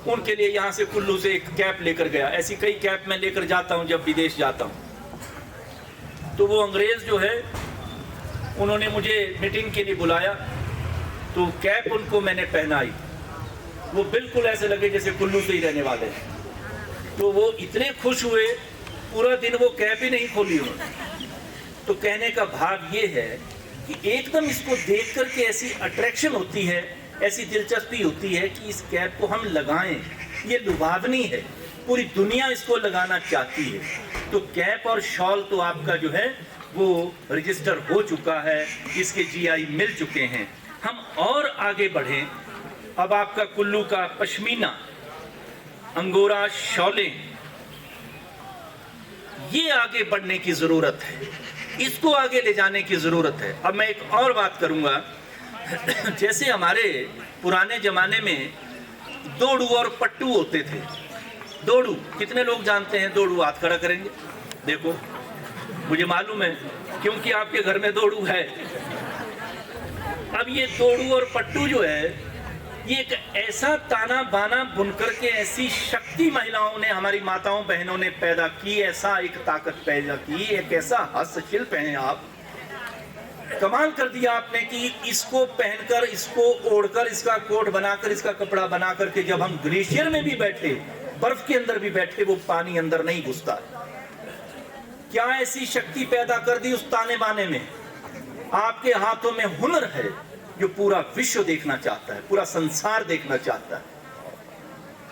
उनके लिए यहाँ से कुल्लू से एक कैप लेकर गया। ऐसी कई कैप मैं लेकर जाता हूँ जब विदेश जाता हूँ। तो वो अंग्रेज जो है, उन्होंने मुझे मीटिंग के लिए बुलाया, तो कैप उनको मैंने पहनाई। वो बिल्कुल ऐसे लगे जैसे कुल्लू से ही रहने वाले हैं। तो वो इतने खुश हुए, पूरा दिन वो कैप ही नहीं खोली उन्होंने। तो कहने का भाव ये है कि एकदम इसको देख करके ऐसी अट्रैक्शन होती है, ऐसी दिलचस्पी होती है कि इस कैप को हम लगाएं। ये लुभावनी है, पूरी दुनिया इसको लगाना चाहती है। तो कैप और शॉल तो आपका जो है वो रजिस्टर हो चुका है, इसके GI मिल चुके हैं। हम और आगे बढ़ें। अब आपका कुल्लू का पश्मीना, अंगोरा शॉलें, ये आगे बढ़ने की जरूरत है, इसको आगे ले जाने की जरूरत है। अब मैं एक और बात करूंगा। जैसे हमारे पुराने जमाने में दोड़ू और पट्टू होते थे। दोड़ू कितने लोग जानते हैं? दोड़ू हाथ खड़ा करेंगे, देखो। मुझे मालूम है, क्योंकि आपके घर में दोड़ू है। अब ये दोड़ू और पट्टू जो है, ये एक ऐसा ताना बाना बुनकर के ऐसी शक्ति महिलाओं ने, हमारी माताओं बहनों ने पैदा की, ऐसा एक ताकत पैदा की, एक ऐसा हस्तशिल्प है आप, कमाल कर दिया आपने कि इसको पहनकर, इसको ओढ़कर, इसका कोट बनाकर, इसका कपड़ा बनाकर के जब हम ग्लेशियर में भी बैठे, बर्फ के अंदर भी बैठे, वो पानी अंदर नहीं घुसता। क्या ऐसी शक्ति पैदा कर दी उस ताने बाने में। आपके हाथों में हुनर है जो पूरा विश्व देखना चाहता है, पूरा संसार देखना चाहता है,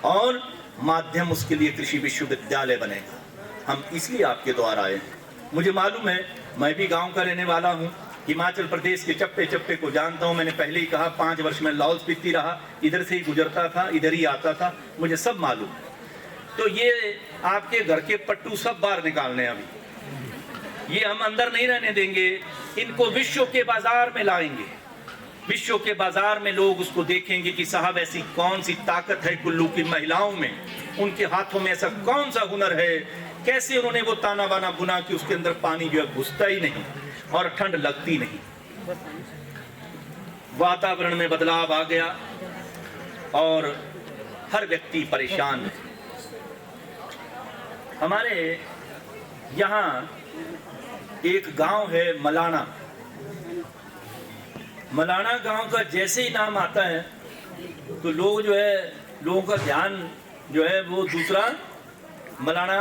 और माध्यम उसके लिए कृषि विश्वविद्यालय बनेगा। हम इसलिए आपके द्वार आए हैं। मुझे मालूम है, मैं भी गांव का रहने वाला हूं, हिमाचल प्रदेश के चप्पे चप्पे को जानता हूं। मैंने पहले ही कहा 5 वर्ष में लाहौल स्पीति रहा, इधर से ही गुजरता था, इधर ही आता था, मुझे सब मालूम। तो ये आपके घर के पट्टू सब बाहर निकालने, अभी ये हम अंदर नहीं रहने देंगे, इनको विश्व के बाजार में लाएंगे। विश्व के बाजार में लोग उसको देखेंगे कि साहब ऐसी कौन सी ताकत है कुल्लू की महिलाओं में, उनके हाथों में ऐसा कौन सा हुनर है, कैसे उन्होंने वो ताना बाना बुना कि उसके अंदर पानी जो है घुसता ही नहीं और ठंड लगती नहीं। वातावरण में बदलाव आ गया और हर व्यक्ति परेशान है। हमारे यहाँ एक गांव है मलाना। मलाना गांव का जैसे ही नाम आता है तो लोग जो है, लोगों का ध्यान जो है वो दूसरा मलाना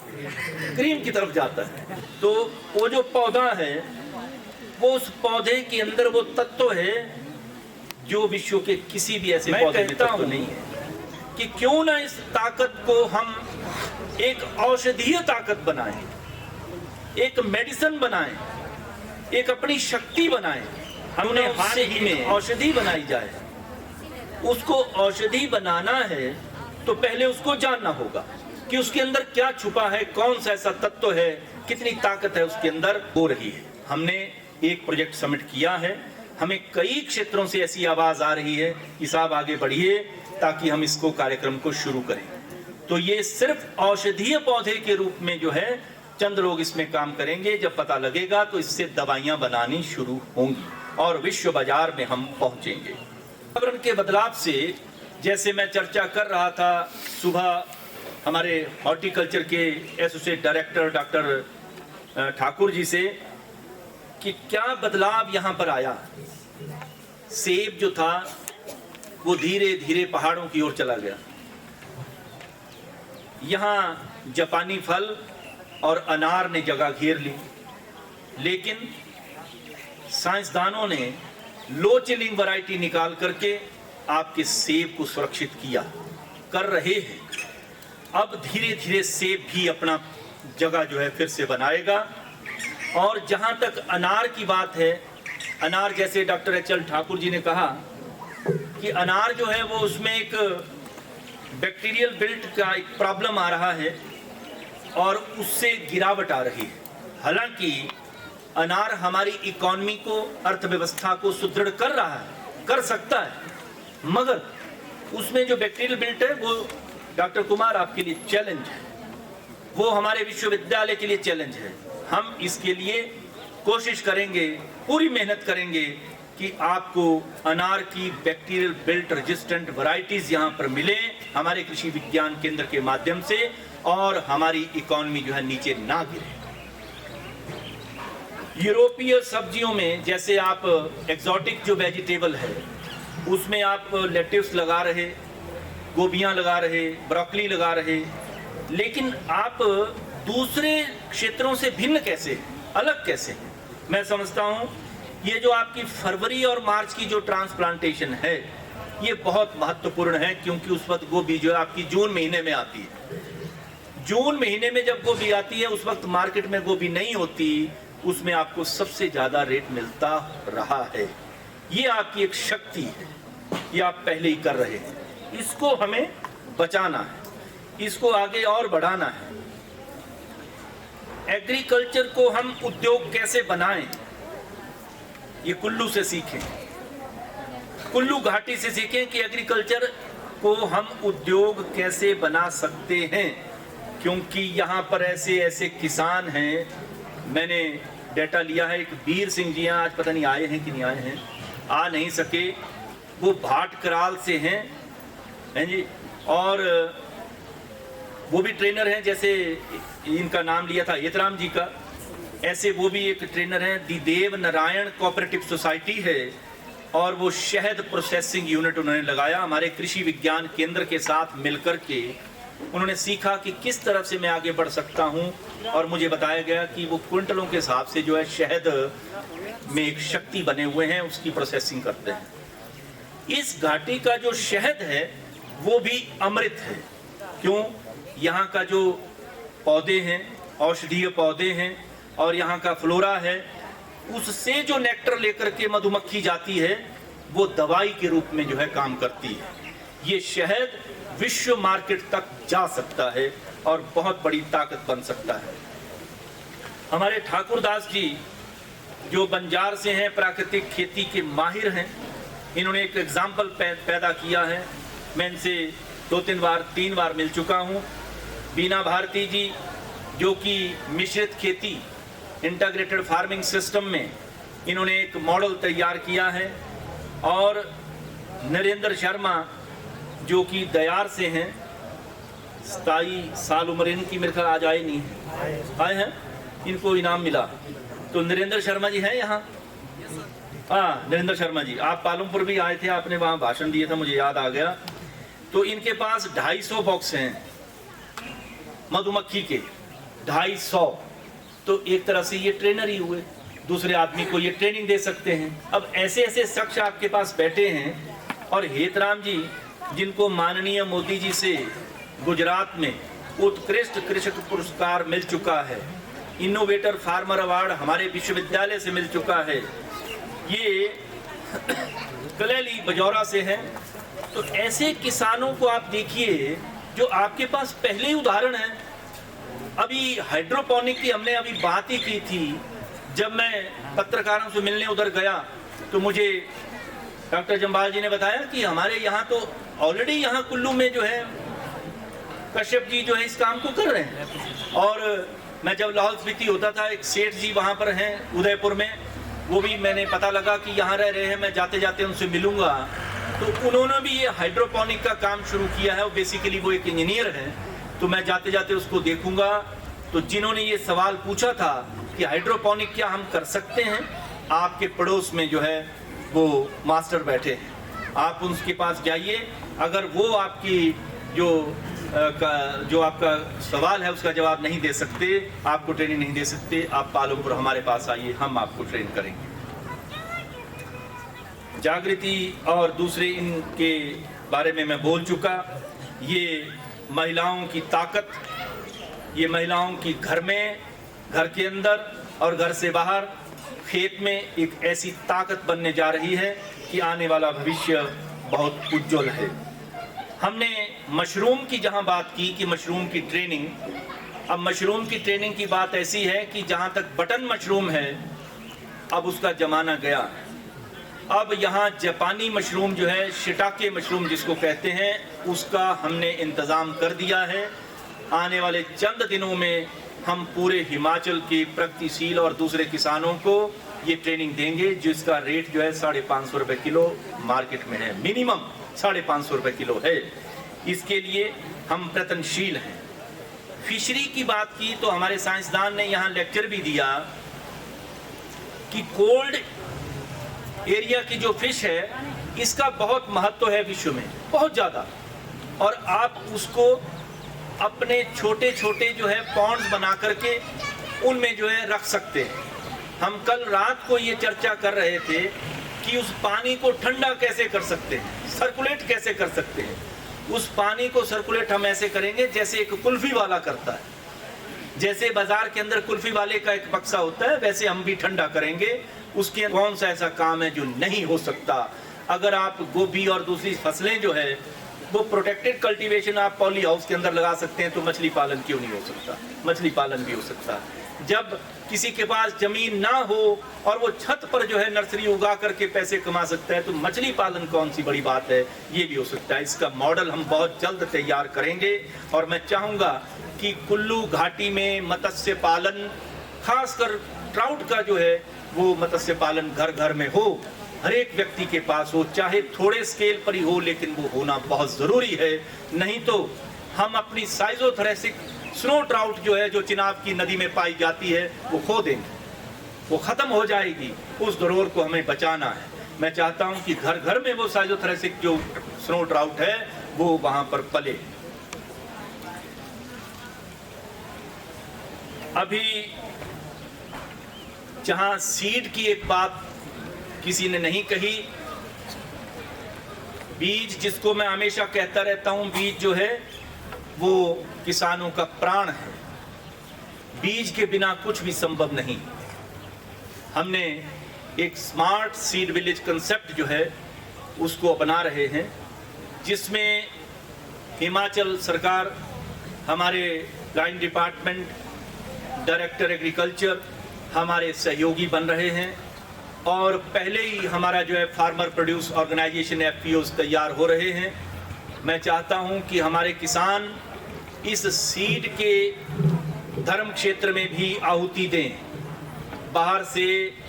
क्रीम की तरफ जाता है। तो वो जो पौधा है, वो उस पौधे के अंदर वो तत्व है जो विश्व के किसी भी ऐसे पौधे में तत्व नहीं है। कि क्यों ना इस ताकत को हम एक औषधीय ताकत बनाएं, एक मेडिसिन बनाएं, एक अपनी शक्ति बनाएं। हमने उससे ही में औषधि बनाई जाए। उसको औषधि बनाना है तो पहले उसको जानना होगा कि उसके अंदर क्या छुपा है, कौन सा ऐसा तत्व है, कितनी ताकत है उसके अंदर हो रही है। हमने एक प्रोजेक्ट सबमिट किया है, हमें कई क्षेत्रों से ऐसी आवाज आ रही है कि साहब आगे बढ़िए ताकि हम इसको कार्यक्रम को शुरू करें। तो ये सिर्फ औषधीय पौधे के रूप में जो है चंद लोग इसमें काम करेंगे। जब पता लगेगा तो इससे दवाइयां बनानी शुरू होंगी और विश्व बाजार में हम पहुंचेंगे। पर्यावरण के बदलाव से, जैसे मैं चर्चा कर रहा था सुबह हमारे हॉर्टिकल्चर के associate director doctor Thakur ji से, कि क्या बदलाव यहाँ पर आया। सेब जो था वो धीरे धीरे पहाड़ों की ओर चला गया। यहाँ जापानी फल और अनार ने जगह घेर ली, लेकिन साइंसदानों ने लो चिलिंग वैरायटी निकाल करके आपके सेब को सुरक्षित किया, कर रहे हैं। अब धीरे धीरे सेब भी अपना जगह जो है फिर से बनाएगा। और जहाँ तक अनार की बात है, अनार जैसे डॉक्टर एच.एल. ठाकुर जी ने कहा कि अनार जो है वो उसमें एक बैक्टीरियल बिल्ट का एक प्रॉब्लम आ रहा है और उससे गिरावट आ रही है। हालांकि अनार हमारी इकोनॉमी को, अर्थव्यवस्था को सुदृढ़ कर रहा है, कर सकता है, मगर उसमें जो बैक्टीरियल बिल्ट है वो डॉक्टर कुमार आपके लिए चैलेंज है, वो हमारे विश्वविद्यालय के लिए चैलेंज है। हम इसके लिए कोशिश करेंगे, पूरी मेहनत करेंगे कि आपको अनार की बैक्टीरियल बिल्ट रेजिस्टेंट वैरायटीज यहाँ पर मिले हमारे कृषि विज्ञान केंद्र के माध्यम से, और हमारी इकोनॉमी जो है नीचे ना गिरे। यूरोपीय सब्जियों में जैसे आप एक्सोटिक जो वेजिटेबल है उसमें आप लेट्यूस लगा रहे, गोभियां लगा रहे, ब्रोकली लगा रहे, लेकिन आप दूसरे क्षेत्रों से भिन्न कैसे, अलग कैसे? मैं समझता हूं ये जो आपकी फरवरी और मार्च की जो ट्रांसप्लांटेशन है ये बहुत महत्वपूर्ण है, क्योंकि उस वक्त गोभी जो है आपकी जून महीने में आती है। जून महीने में जब गोभी आती है उस वक्त मार्केट में गोभी नहीं होती, उसमें आपको सबसे ज्यादा रेट मिलता रहा है। ये आपकी एक शक्ति है, ये आप पहले ही कर रहे हैं, इसको हमें बचाना है, इसको आगे और बढ़ाना है। एग्रीकल्चर को हम उद्योग कैसे बनाएं, ये कुल्लू से सीखें, कुल्लू घाटी से सीखें कि एग्रीकल्चर को हम उद्योग कैसे बना सकते हैं, क्योंकि यहाँ पर ऐसे ऐसे किसान हैं मैंने डेटा लिया है, एक वीर सिंह जी हैं, आज पता नहीं आए हैं कि नहीं आए हैं, आ नहीं सके, वो भाट कराल से हैं जी, और वो भी ट्रेनर हैं, जैसे इनका नाम लिया था एतराम जी का, ऐसे वो भी एक ट्रेनर हैं। दी देव नारायण कोऑपरेटिव सोसाइटी है और वो शहद प्रोसेसिंग यूनिट उन्होंने लगाया हमारे कृषि विज्ञान केंद्र के साथ मिलकर के। उन्होंने सीखा कि किस तरह से मैं आगे बढ़ सकता हूं, और मुझे बताया गया कि वो क्विंटलों के हिसाब से जो है शहद में एक शक्ति बने हुए हैं, उसकी प्रोसेसिंग करते हैं। इस घाटी का जो शहद है वो भी अमृत है। क्यों? यहाँ का जो पौधे हैं, औषधीय पौधे हैं, और यहाँ का फ्लोरा है, उससे जो नेक्टर लेकर के मधुमक्खी जाती है वो दवाई के रूप में जो है काम करती है। ये शहद विश्व मार्केट तक जा सकता है और बहुत बड़ी ताकत बन सकता है। हमारे ठाकुर दास जी जो बंजार से हैं, प्राकृतिक खेती के माहिर हैं, इन्होंने एक एग्जाम्पल पैदा किया है। मैं इनसे 2-3 बार मिल चुका हूँ। बीना भारती जी जो कि मिश्रित खेती इंटीग्रेटेड फार्मिंग सिस्टम में इन्होंने एक मॉडल तैयार किया है, और नरेंद्र शर्मा जो कि दयार से हैं, 27 साल उम्र इनकी, मेरे ख्याल आज आए नहीं आए हैं, इनको इनाम मिला। तो नरेंद्र शर्मा जी हैं यहाँ? हाँ, नरेंद्र शर्मा जी, आप पालमपुर भी आए थे, आपने वहाँ भाषण दिया था, मुझे याद आ गया। तो इनके पास 250 बॉक्स हैं मधुमक्खी के, 250। तो एक तरह से ये ट्रेनर ही हुए, दूसरे आदमी को ये ट्रेनिंग दे सकते हैं। अब ऐसे ऐसे शख्स आपके पास बैठे हैं, और हेतराम जी जिनको माननीय मोदी जी से गुजरात में उत्कृष्ट कृषक पुरस्कार मिल चुका है, इनोवेटर फार्मर अवार्ड हमारे विश्वविद्यालय से मिल चुका है, ये कलेली बजौरा से हैं। तो ऐसे किसानों को आप देखिए जो आपके पास पहले ही उदाहरण है। अभी हाइड्रोपोनिक की हमने अभी बात ही की थी, जब मैं पत्रकारों से मिलने उधर गया तो मुझे डॉक्टर जम्बाल जी ने बताया कि हमारे यहाँ तो ऑलरेडी यहाँ कुल्लू में जो है कश्यप जी जो है इस काम को कर रहे हैं। और मैं जब लाहौल स्पीति होता था, एक सेठ जी वहाँ पर हैं उदयपुर में, वो भी मैंने पता लगा कि यहाँ रह रहे हैं, मैं जाते जाते उनसे मिलूंगा। तो उन्होंने भी ये हाइड्रोपोनिक का काम शुरू किया है, और बेसिकली वो एक इंजीनियर है, तो मैं जाते जाते उसको देखूंगा। तो जिन्होंने ये सवाल पूछा था कि हाइड्रोपोनिक क्या हम कर सकते हैं, आपके पड़ोस में जो है वो मास्टर बैठे हैं, आप उनके पास जाइए। अगर वो आपकी जो आपका सवाल है उसका जवाब नहीं दे सकते, आपको ट्रेनिंग नहीं दे सकते, आप पालमपुर हमारे पास आइए, हम आपको ट्रेन करेंगे। जागृति और दूसरे इनके बारे में मैं बोल चुका। ये महिलाओं की ताकत, ये महिलाओं की घर में, घर के अंदर और घर से बाहर, खेत में एक ऐसी ताकत बनने जा रही है कि आने वाला भविष्य बहुत उज्जवल है। हमने मशरूम की जहां बात की कि मशरूम की ट्रेनिंग, अब मशरूम की ट्रेनिंग की बात ऐसी है कि जहां तक बटन मशरूम है अब उसका जमाना गया। अब यहाँ जापानी मशरूम जो है, शिटाके मशरूम जिसको कहते हैं, उसका हमने इंतज़ाम कर दिया है। आने वाले चंद दिनों में हम पूरे हिमाचल के प्रगतिशील और दूसरे किसानों को ये ट्रेनिंग देंगे, जिसका रेट जो है 550 रुपये किलो मार्केट में है, मिनिमम 550 रुपये किलो है। इसके लिए हम प्रयत्नशील हैं। फिशरी की बात की तो हमारे साइंसदान ने यहाँ लेक्चर भी दिया कि कोल्ड एरिया की जो फिश है, इसका बहुत महत्व है विश्व में, बहुत ज़्यादा। और आप उसको अपने छोटे छोटे जो है पॉन्ड्स बना करके उनमें जो है रख सकते हैं। हम कल रात को ये चर्चा कर रहे थे कि उस पानी को ठंडा कैसे कर सकते हैं, सर्कुलेट कैसे कर सकते हैं। उस पानी को सर्कुलेट हम ऐसे करेंगे जैसे एक कुल्फी वाला करता है। जैसे बाजार के अंदर कुल्फी वाले का एक बक्सा होता है, वैसे हम भी ठंडा करेंगे। उसके कौन सा ऐसा काम है जो नहीं हो सकता। अगर आप गोभी और दूसरी फसलें जो है वो प्रोटेक्टेड कल्टीवेशन आप पॉली हाउस के अंदर लगा सकते हैं, तो मछली पालन क्यों नहीं हो सकता? मछली पालन भी हो सकता है। जब किसी के पास जमीन ना हो और वो छत पर जो है नर्सरी उगा करके पैसे कमा सकता है, तो मछली पालन कौन सी बड़ी बात है, ये भी हो सकता है। इसका मॉडल हम बहुत जल्द तैयार करेंगे और मैं चाहूँगा कि कुल्लू घाटी में मत्स्य पालन खासकर ट्राउट का जो है वो मत्स्य पालन घर घर में हो, हर एक व्यक्ति के पास हो, चाहे थोड़े स्केल पर ही हो, लेकिन वो होना बहुत ज़रूरी है। नहीं तो हम अपनी साइजोथोरेसिक स्नो ट्राउट जो है, जो चिनाब की नदी में पाई जाती है, वो खो देंगे, वो ख़त्म हो जाएगी। उस धरोहर को हमें बचाना है। मैं चाहता हूं कि घर घर में वो साइजोथोरेसिक जो स्नो ट्राउट है वो वहां पर पले। अभी जहां सीड की एक बात किसी ने नहीं कही, बीज जिसको मैं हमेशा कहता रहता हूं, बीज जो है वो किसानों का प्राण है। बीज के बिना कुछ भी संभव नहीं। हमने एक स्मार्ट सीड विलेज कंसेप्ट जो है उसको अपना रहे हैं, जिसमें हिमाचल सरकार, हमारे लाइन डिपार्टमेंट, डायरेक्टर एग्रीकल्चर हमारे सहयोगी बन रहे हैं और पहले ही हमारा जो है फार्मर प्रोड्यूस ऑर्गेनाइजेशन FPOs तैयार हो रहे हैं। मैं चाहता हूं कि हमारे किसान इस सीड के धर्म क्षेत्र में भी आहुति दें, बाहर से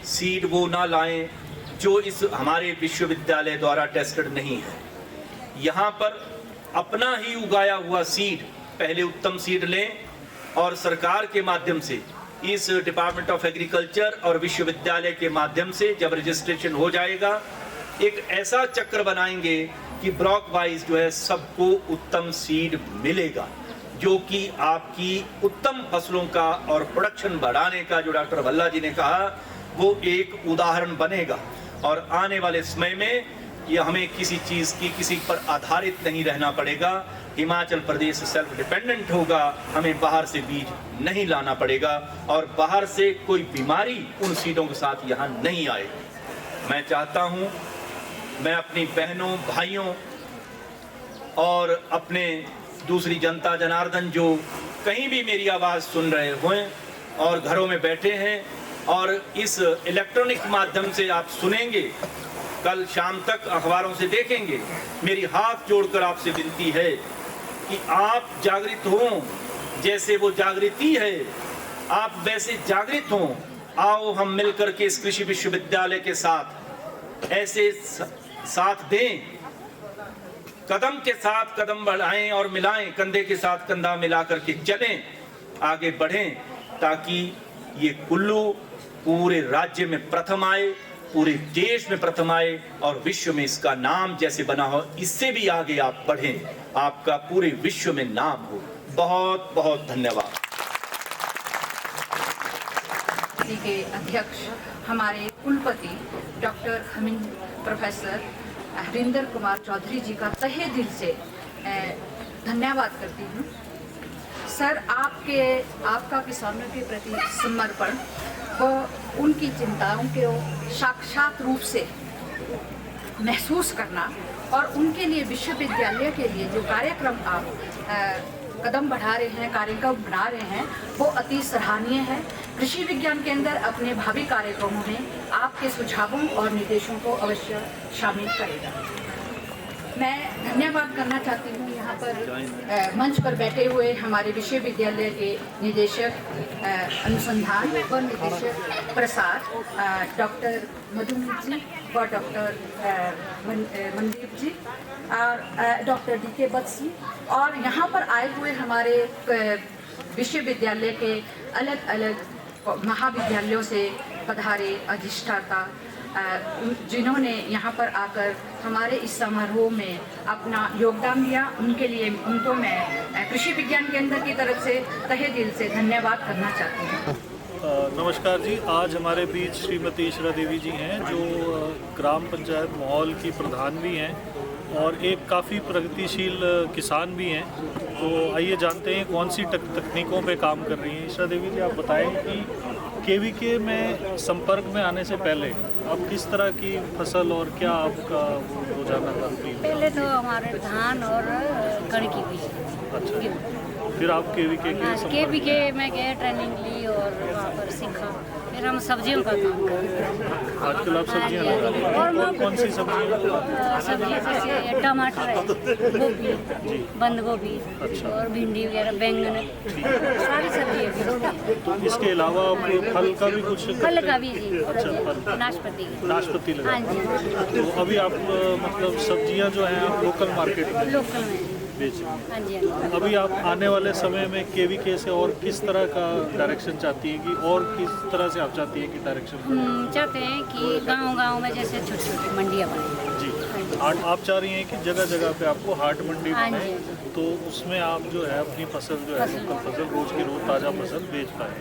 सीड वो ना लाएं जो इस हमारे विश्वविद्यालय द्वारा टेस्टेड नहीं है। यहाँ पर अपना ही उगाया हुआ सीड, पहले उत्तम सीड लें और सरकार के माध्यम से, इस डिपार्टमेंट ऑफ एग्रीकल्चर और विश्वविद्यालय के माध्यम से जब रजिस्ट्रेशन हो जाएगा, एक ऐसा चक्र बनाएंगे कि ब्लॉक वाइज जो है सबको उत्तम सीड मिलेगा, जो कि आपकी उत्तम फसलों का और प्रोडक्शन बढ़ाने का, जो डॉक्टर भल्ला जी ने कहा, वो एक उदाहरण बनेगा। और आने वाले समय में ये हमें किसी चीज़ की, किसी पर आधारित नहीं रहना पड़ेगा। हिमाचल प्रदेश सेल्फ डिपेंडेंट होगा, हमें बाहर से बीज नहीं लाना पड़ेगा और बाहर से कोई बीमारी उन सीडों के साथ यहाँ नहीं आएगी। मैं चाहता हूँ, मैं अपनी बहनों, भाइयों और अपने दूसरी जनता जनार्दन जो कहीं भी मेरी आवाज़ सुन रहे हों और घरों में बैठे हैं और इस इलेक्ट्रॉनिक माध्यम से आप सुनेंगे, कल शाम तक अखबारों से देखेंगे, मेरी हाथ जोड़कर आपसे विनती है कि आप जागृत हों, जैसे वो जागृति है आप वैसे जागृत हों। आओ हम मिलकर के इस कृषि विश्वविद्यालय के साथ ऐसे साथ दें, कदम के साथ कदम बढ़ाएं और मिलाएं, कंधे के साथ कंधा मिला करके चलें, आगे बढ़ें, ताकि ये कुल्लू पूरे राज्य में प्रथम आए, पूरे देश में प्रथम आए और विश्व में इसका नाम जैसे बना हो, इससे भी आगे आप बढ़ें, आपका पूरे विश्व में नाम हो। बहुत बहुत धन्यवाद। के अध्यक्ष हमारे कुलपति डॉक्टर प्रोफेसर हरिंदर कुमार चौधरी जी का तहे दिल से धन्यवाद करती हूँ। सर, आपका किसानों के प्रति समर्पण व उनकी चिंताओं को साक्षात रूप से महसूस करना और उनके लिए विश्वविद्यालय के लिए जो कार्यक्रम आप कदम बढ़ा रहे हैं, कार्यक्रम बना रहे हैं, वो अति सराहनीय है। कृषि विज्ञान केंद्र अपने भावी कार्यक्रमों में आपके सुझावों और निर्देशों को अवश्य शामिल करेगा। मैं धन्यवाद करना चाहती हूँ यहाँ पर मंच पर बैठे हुए हमारे विश्वविद्यालय के निदेशक अनुसंधान व निदेशक प्रसार डॉक्टर मधुमित जी व डॉक्टर मनदीप जी और डॉक्टर DK बत्स जी, और यहाँ पर आए हुए हमारे विश्वविद्यालय के अलग अलग महाविद्यालयों से पधारे अधिष्ठाता जिन्होंने यहाँ पर आकर हमारे इस समारोह में अपना योगदान दिया, उनके लिए उनको मैं कृषि विज्ञान केंद्र की तरफ से तहे दिल से धन्यवाद करना चाहती हूँ। नमस्कार जी, आज हमारे बीच श्रीमती इशरा देवी जी हैं जो ग्राम पंचायत माहौल की प्रधान भी हैं और एक काफ़ी प्रगतिशील किसान भी हैं। तो आइए जानते हैं कौन सी तकनीकों पे काम कर रही हैं। इशरा देवी जी, आप बताएं कि KVK में संपर्क में आने से पहले आप किस तरह की फसल और क्या आपका रोजाना करती हैं? पहले तो हमारे धान और कणकी बीज। अच्छा, फिर आप KVK में गए, ट्रेनिंग ली और वहाँ पर सीखा, फिर फिर हम सब्जियों का काम करते हैं। आजकल आप सब्जियां हाँ जी, लगा रहे हैं। और कौन कौन सी सब्जियां? सब्जी जैसे टमाटर है, गोभी, बंद गोभी और भिंडी वगैरह, बैंगन, सारी सब्जियाँ भी। तो इसके अलावा आप फल का भी कुछ करते फल हैं? का भी जी, अच्छा, फल नाशपाती नाशपाती लगा। हाँ जी। तो अभी आप मतलब सब्जियां जो हैं आप लोकल मार्केट में लोकल में बेच रहे हैं। हाँ जी, हाँ जी। अभी आप आने वाले समय में केवीके से और किस तरह का डायरेक्शन चाहती हैं कि और किस तरह से आप चाहती हैं कि डायरेक्शन? चाहते हैं कि गांव-गांव में जैसे छोटी-छोटी मंडियाँ बने। जी, आप चाह रही हैं कि जगह जगह पे आपको हाट मंडी हाँ बने, जी। तो उसमें आप जो है अपनी फसल जो है लोकल फसल रोज की रोज ताज़ा फसल बेच पाएँ।